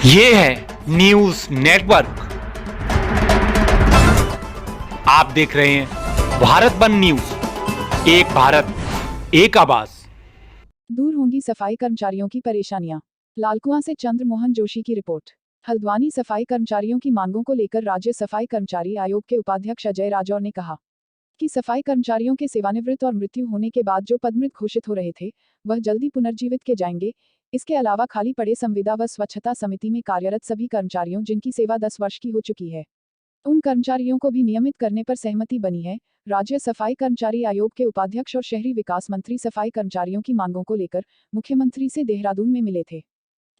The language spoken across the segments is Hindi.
ये है न्यूज नेटवर्क। आप देख रहे हैं भारत बंद न्यूज, एक भारत एक आवाज। दूर होंगी सफाई कर्मचारियों की परेशानियां। लालकुआं से चंद्रमोहन जोशी की रिपोर्ट। हल्द्वानी सफाई कर्मचारियों की मांगों को लेकर राज्य सफाई कर्मचारी आयोग के उपाध्यक्ष अजय राजौर ने कहा कि सफाई कर्मचारियों के सेवानिवृत्त और मृत्यु होने के बाद जो पदमृत घोषित हो रहे थे वह जल्दी पुनर्जीवित किए जाएंगे। इसके अलावा खाली पड़े संविदा व स्वच्छता समिति में कार्यरत सभी कर्मचारियों जिनकी सेवा 10 वर्ष की हो चुकी है, उन कर्मचारियों को भी नियमित करने पर सहमति बनी है। राज्य सफाई कर्मचारी आयोग के उपाध्यक्ष और शहरी विकास मंत्री सफाई कर्मचारियों की मांगों को लेकर मुख्यमंत्री से देहरादून में मिले थे,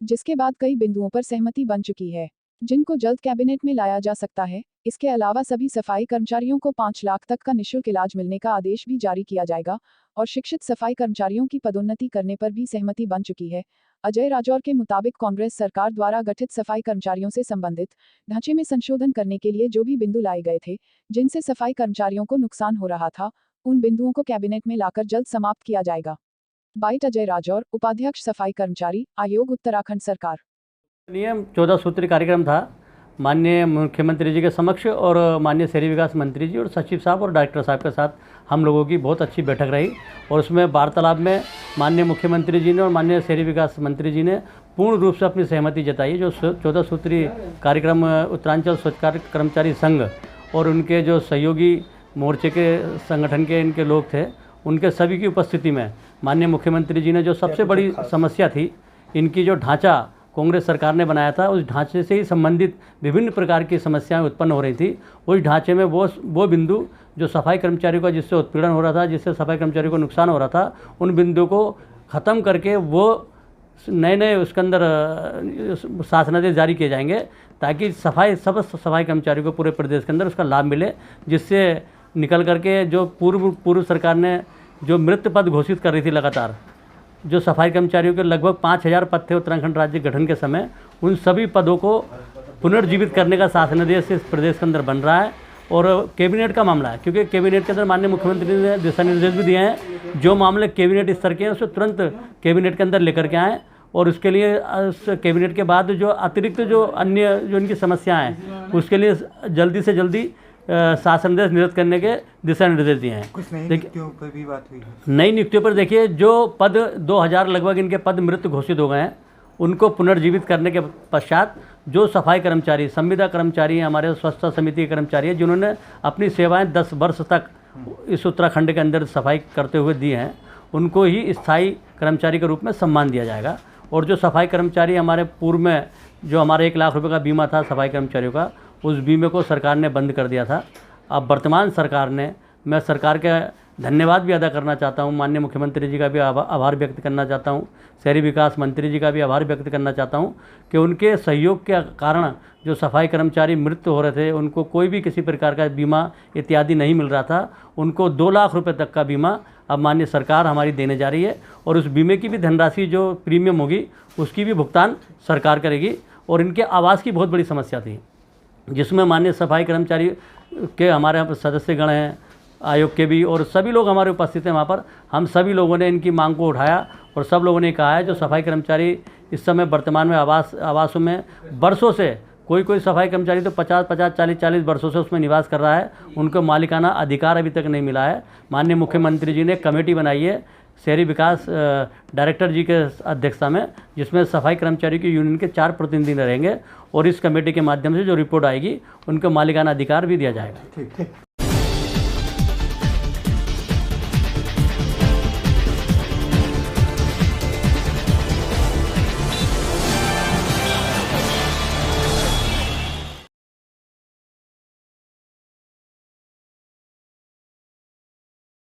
जिसके बाद कई बिंदुओं पर सहमति बन चुकी है, जिनको जल्द कैबिनेट में लाया जा सकता है। इसके अलावा सभी सफाई कर्मचारियों को 5 लाख तक का निःशुल्क इलाज मिलने का आदेश भी जारी किया जाएगा और शिक्षित सफाई कर्मचारियों की पदोन्नति करने पर भी सहमति बन चुकी है। अजय राजौर के मुताबिक कांग्रेस सरकार द्वारा गठित सफाई कर्मचारियों से संबंधित ढांचे में संशोधन करने के लिए जो भी बिंदु लाए गए थे जिनसे सफाई कर्मचारियों को नुकसान हो रहा था, उन बिंदुओं को कैबिनेट में लाकर जल्द समाप्त किया जाएगा। बाइट अजय राजौर, उपाध्यक्ष सफाई कर्मचारी आयोग उत्तराखंड सरकार। नियम 14 सूत्री कार्यक्रम था माननीय मुख्यमंत्री जी के समक्ष और माननीय शहरी विकास मंत्री जी और सचिव साहब और डायरेक्टर साहब के साथ हम लोगों की बहुत अच्छी बैठक रही और उसमें वार्तालाप में माननीय मुख्यमंत्री जी ने और माननीय शहरी विकास मंत्री जी ने पूर्ण रूप से अपनी सहमति जताई। जो 14 सूत्री कार्यक्रम उत्तरांचल स्वच्छ कर्मचारी संघ और उनके जो सहयोगी मोर्चे के संगठन के इनके लोग थे, उनके सभी की उपस्थिति में माननीय मुख्यमंत्री जी ने जो सबसे बड़ी समस्या थी, इनकी जो ढांचा कांग्रेस सरकार ने बनाया था, उस ढांचे से ही संबंधित विभिन्न प्रकार की समस्याएं उत्पन्न हो रही थी। उस ढांचे में वो बिंदु जो सफाई कर्मचारियों का जिससे उत्पीड़न हो रहा था, जिससे सफाई कर्मचारियों को नुकसान हो रहा था, उन बिंदुओं को ख़त्म करके वो नए उसके अंदर शासनादेश जारी किए जाएंगे ताकि सब सफाई कर्मचारियों को पूरे प्रदेश के अंदर उसका लाभ मिले, जिससे निकल करके जो पूर्व सरकार ने जो मृत पद घोषित कर रही थी लगातार, जो सफाई कर्मचारियों के लगभग 5000 पद थे उत्तराखंड राज्य गठन के समय, उन सभी पदों को पुनर्जीवित करने का शासनादेश इस प्रदेश के अंदर बन रहा है। और कैबिनेट का मामला है, क्योंकि कैबिनेट के अंदर माननीय मुख्यमंत्री ने दिशा निर्देश भी दिए हैं, जो मामले कैबिनेट स्तर के हैं उसे तुरंत कैबिनेट के अंदर लेकर के आएँ और उसके लिए उस कैबिनेट के बाद जो अतिरिक्त जो अन्य जो इनकी समस्याएँ हैं उसके लिए जल्दी से जल्दी शासनादेश निर्गत करने के दिशा निर्देश दिए हैं। कुछ नई नियुक्तियों पर भी बात हुई है। नई नियुक्तियों पर देखिए, जो पद 2000 लगभग इनके पद मृत घोषित हो गए हैं, उनको पुनर्जीवित करने के पश्चात जो सफाई कर्मचारी संविदा कर्मचारी हैं, हमारे स्वच्छता समिति के कर्मचारी हैं, जिन्होंने अपनी सेवाएं 10 वर्ष तक इस उत्तराखंड के अंदर सफाई करते हुए दी हैं, उनको ही स्थायी कर्मचारी के रूप में सम्मान दिया जाएगा। और जो सफाई कर्मचारी हमारे पूर्व में जो हमारे 1 लाख रुपये का बीमा था सफाई कर्मचारियों का, उस बीमे को सरकार ने बंद कर दिया था। अब वर्तमान सरकार ने, मैं सरकार का धन्यवाद भी अदा करना चाहता हूं, माननीय मुख्यमंत्री जी का भी आभार व्यक्त करना चाहता हूं, शहरी विकास मंत्री जी का भी आभार व्यक्त करना चाहता हूं कि उनके सहयोग के कारण जो सफाई कर्मचारी मृत्यु हो रहे थे, उनको कोई भी किसी प्रकार का बीमा इत्यादि नहीं मिल रहा था, उनको 2 लाख रुपये तक का बीमा अब माननीय सरकार हमारी देने जा रही है और उस बीमे की भी धनराशि जो प्रीमियम होगी उसकी भी भुगतान सरकार करेगी। और इनके आवास की बहुत बड़ी समस्या थी, जिसमें माननीय सफाई कर्मचारी के हमारे यहाँ पर सदस्यगण हैं आयोग के भी, और सभी लोग हमारे उपस्थित हैं वहाँ पर। हम सभी लोगों ने इनकी मांग को उठाया और सब लोगों ने कहा है जो सफाई कर्मचारी इस समय वर्तमान में आवासों में वर्षों से कोई सफाई कर्मचारी तो 50 40 वर्षों से उसमें निवास कर रहा है, उनको मालिकाना अधिकार अभी तक नहीं मिला है। माननीय मुख्यमंत्री जी ने कमेटी बनाई है शहरी विकास डायरेक्टर जी के अध्यक्षता में, जिसमें सफाई कर्मचारी की यूनियन के 4 प्रतिनिधि रहेंगे और इस कमेटी के माध्यम से जो रिपोर्ट आएगी उनको मालिकाना अधिकार भी दिया जाएगा। ठीक।